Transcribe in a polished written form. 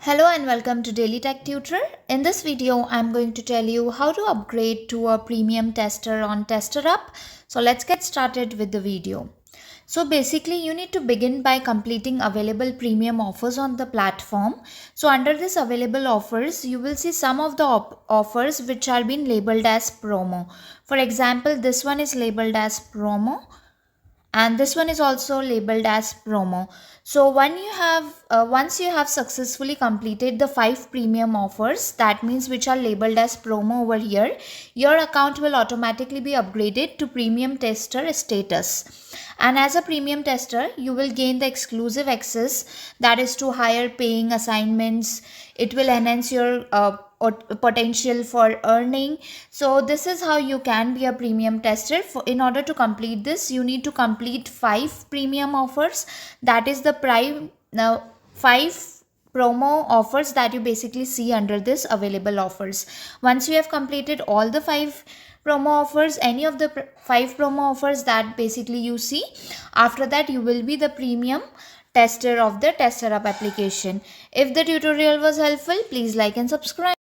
Hello and welcome to Daily Tech Tutor. In this video, I'm going to tell you how to upgrade to a premium tester on Testerup. So let's get started with the video. So basically, you need to begin by completing available premium offers on the platform. So under this available offers, you will see some of the offers which are being labeled as promo. For example, this one is labeled as promo and this one is also labeled as promo. So once you have successfully completed the 5 premium offers, that means which are labeled as promo over here, your account will automatically be upgraded to premium tester status. And as a premium tester, you will gain the exclusive access, that is to higher paying assignments. It will enhance your potential for earning. So this is how you can be a premium tester. In order to complete this, you need to complete 5 premium offers. That is the prime now 5 promo offers that you basically see under this available offers. Once you have completed all the 5 promo offers, any of the 5 promo offers that basically you see, after that you will be the premium tester of the Testerup application. If the tutorial was helpful, please like and subscribe.